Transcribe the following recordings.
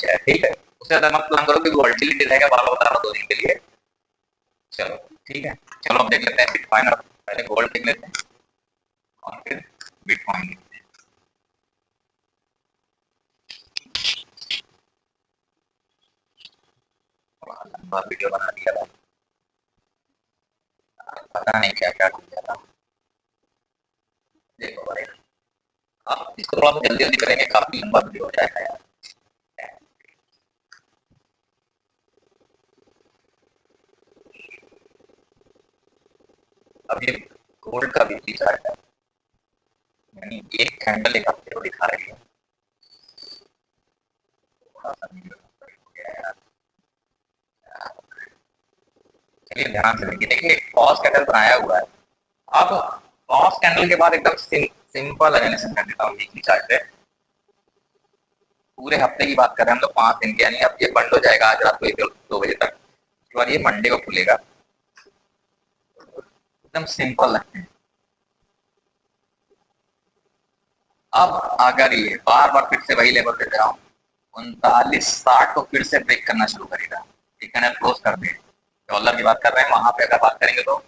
है, ठीक है। उससे ज्यादा मत प्लान करो कि वॉलेटिलिटी रहेगा, बार बार बता रहा हूं 2 दिन के लिए। चलो ठीक है, चलो अब देख लेते हैं बिटकॉइन, और पहले गोल्ड देख लेते हैं और फिर बिटकॉइन देखते हैं। लंबा वीडियो बना दिया था, पता नहीं क्या क्या हो गया था। देखो भाई, आप इसको थोड़ा सा जल्दी जल्दी करेंगे, काफी लंबा वीडियो हो जाएगा यार। अब ये गोल्ड का वीकली चार्ट है, यानी एक कैंडल एक हफ्ते को दिखा रही है। थोड़ा सा वीडियो हो गया यार, चलिए ध्यान से देखिए। देखिए पॉज कैंडल बनाया हुआ है। अब पॉज कैंडल के बाद एकदम सिंपल एनालिसिस कर देता हूँ वीकली चार्ट पे। पूरे हफ्ते की बात कर रहे हैं हम लोग, 5 दिन की, यानी अब ये बंद हो जाएगा आज रात को 2 बजे तक। उसके बाद ये मंडे को खुलेगा। एकदम सिंपल रखते हैं। अब अगर ये बार बार फिर से वही लेवल पे जाऊं, 39.60 को फिर से ब्रेक करना शुरू करेगा, एक कैंडल क्लोज कर दे, डॉलर की बात कर रहे हैं, वहां पे अगर बात करेंगे तो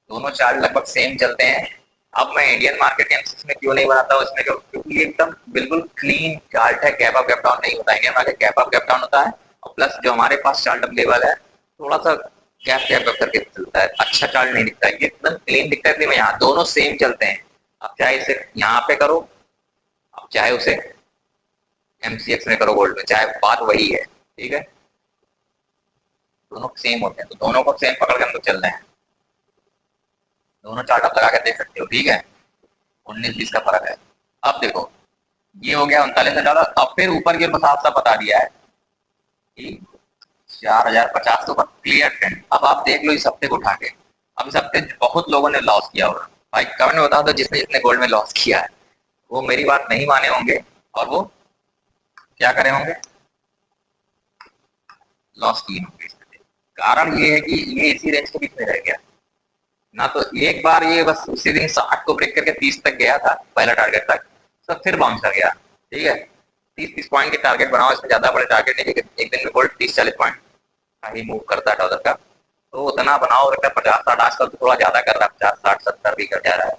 दोनों चार्ट लगभग सेम चलते हैं। अब मैं इंडियन मार्केट एमसीएक्स में क्यों नहीं बनाता हूँ इसमें, क्योंकि ये एकदम बिल्कुल क्लीन चार्ट है, गैप अप गैप डाउन नहीं होता है। Indian market gap up gap down होता है, और प्लस जो हमारे पास चार्ट अप लेवल है थोड़ा सा गैप गैप अप करके चलता है, अच्छा चार्ट नहीं दिखता है, ये एकदम क्लीन दिखता है। मैं यहाँ दोनों सेम चलते हैं। अब चाहे इसे यहाँ पे करो, अब चाहे उसे एमसीएक्स में करो गोल्ड में, चाहे बात वही है, ठीक है। दोनों सेम होते हैं, तो दोनों को सेम पकड़ के हम लोग चल रहे हैं। दोनों चार्ट आप लगा के देख सकते हो, ठीक है। 19-20 का फर्क है। अब देखो ये हो गया 39,000। अब फिर ऊपर की ओर साफ साफ बता दिया है कि 4,050 तो क्लियर ट्रेंड। अब आप देख लो इस हफ्ते को उठा के, अब इस हफ्ते बहुत लोगों ने लॉस किया होगा। भाई कमेंट में बता दो जिसने जितने गोल्ड में लॉस किया है, वो मेरी बात नहीं माने होंगे और वो क्या करे होंगे, लॉस किए होंगे। कारण ये है कि ये इसी रेंज के बीच में रह गया ना, तो एक बार ये बस उसी दिन 60 को ब्रेक करके 30 तक गया था, पहला टारगेट तक, तो फिर बाउंस कर गया, ठीक है। 30-30 पॉइंट के टारगेट बनाओ, इसमें ज्यादा बड़े टारगेट नहीं, एक दिन में गोल्ड 30-40 पॉइंट का ही मूव करता है डॉलर का, तो उतना बनाओ। 50-60 आजकल तो थोड़ा ज्यादा कर रहा है, 50-60-70 भी कर जा रहा है,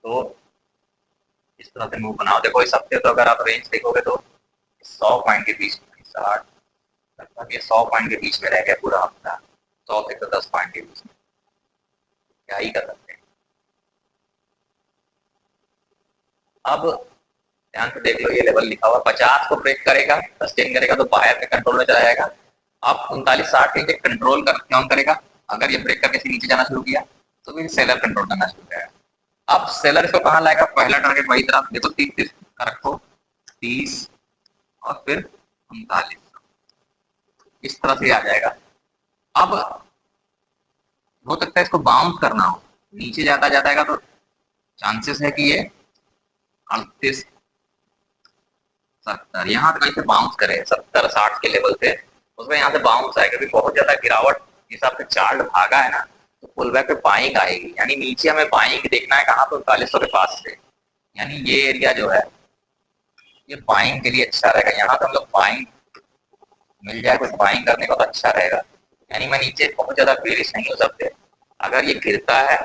तो इस तरह से मूव बनाओ। देखो इस हफ्ते तो अगर आप रेंज देखोगे तो 100 पॉइंट के बीच में, 60 लगभग ये 100 पॉइंट के बीच में रह गया पूरा हफ्ता, 100 से 10 पॉइंट के बीच में, क्या ही कर सकते हैं। अब ध्यान से देख लो, ये लेवल लिखा हुआ 50 को ब्रेक करेगा, सस्टेन करेगा तो बायर के कंट्रोल में चला जाएगा। अब 39-60 के कंट्रोल कौन करेगा, अगर ये ब्रेक करके नीचे जाना शुरू किया तो फिर सेलर कंट्रोल करना शुरू करेगा। अब सेलर इसको कहाँ लाएगा, पहला टारगेट वही तरह देखो, 30 रखो, 30 और फिर 39, इस तरह से आ जाएगा। अब हो सकता है इसको बाउंस करना हो, नीचे जाता जाएगा तो चांसेस है कि ये 38-70 यहाँ कहीं से बाउंस करे, 70-60 के लेवल से उसमें यहाँ से बाउंस आएगा। क्योंकि बहुत ज्यादा गिरावट हिसाब से चार्ट भागा है ना, तो पुल बैक पे बाइंग आएगी, यानी नीचे हमें बाइंग देखना है कहाँ पे, 3900 के पास से, यानी ये एरिया जो है ये बाइंग के लिए अच्छा रहेगा। यहाँ पे हम लोग बाइंग मिल जाए, कुछ बाइंग करने का तो अच्छा रहेगा। यानी मैं नीचे बहुत ज्यादा बेरिश नहीं हो सकते, अगर ये गिरता है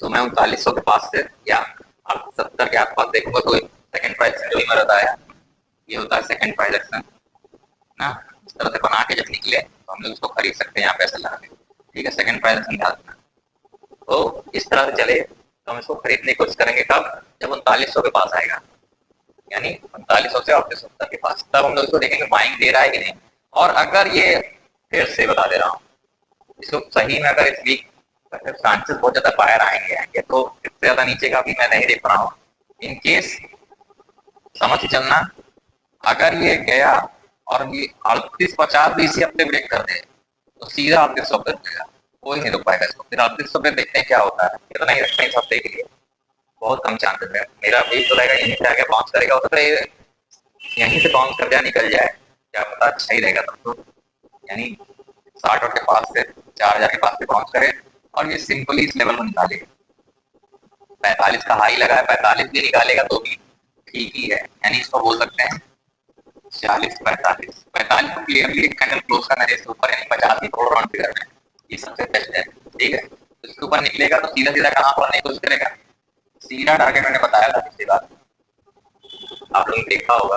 तो मैं 3900 के पास से या 70 के आसपास देखूंगा। तो सेकंड प्राइस जो भी मेरा आया, ये होता है सेकंड प्राइस एक्शन ना, इस तरह से बना के जब निकले तो हम लोग उसको खरीद सकते हैं यहाँ पैसे लगा के, ठीक है। सेकंड प्राइस एक्शन ध्यान रखना, तो इस तरह से चले तो हम इसको खरीदने की कोशिश करेंगे कब, जब 3900 के पास आएगा, यानी 3900 से 3870 के पास, तब हम लोग इसको देखेंगे बाइंग दे रहा है कि नहीं। और अगर ये फिर से बता दे रहा हूँ, इसको सही में अगर इस वीक चांसेस बहुत ज्यादा बाहर आएंगे तो इससे ज्यादा नीचे का भी मैं नहीं देख रहा हूँ। इन केस समझ के चलना, अगर ये गया और ये 38-50 भी इसी हफ्ते ब्रेक कर दे तो सीधा 3800 पे रुकेगा, कोई नहीं रुक पाएगा इसको। फिर 3800 पे देखते हैं क्या होता है, इतना ही रखते हैं इस हफ्ते के लिए, बहुत कम चांसेस है। मेरा भी तो रहेगा यहीं से आगे बाउंस करेगा, हो सकता है यहीं से बाउंस कर जाए, निकल जाए, क्या पता, अच्छा ही रहेगा तब तो। यानी 60 के पास से 4000 के पास से बाउंस करे और ये सिंपली इस लेवल को निकालेगा। 45 का हाई लगा है, 45 भी निकालेगा तो भी ठीक ही है, यानी इसको बोल सकते हैं 40 45 45 को क्लियरली एक कैंडल क्लोज करना है इसके ऊपर, यानी 50 ही थोड़ा राउंड फिगर में ये सबसे बेस्ट है। ठीक है, तो इसके ऊपर निकलेगा तो सीधा सीधा कहाँ पढ़ने की कोशिश करेगा, सीधा टारगेट मैंने बताया था पिछली बार, आप लोगों ने देखा होगा।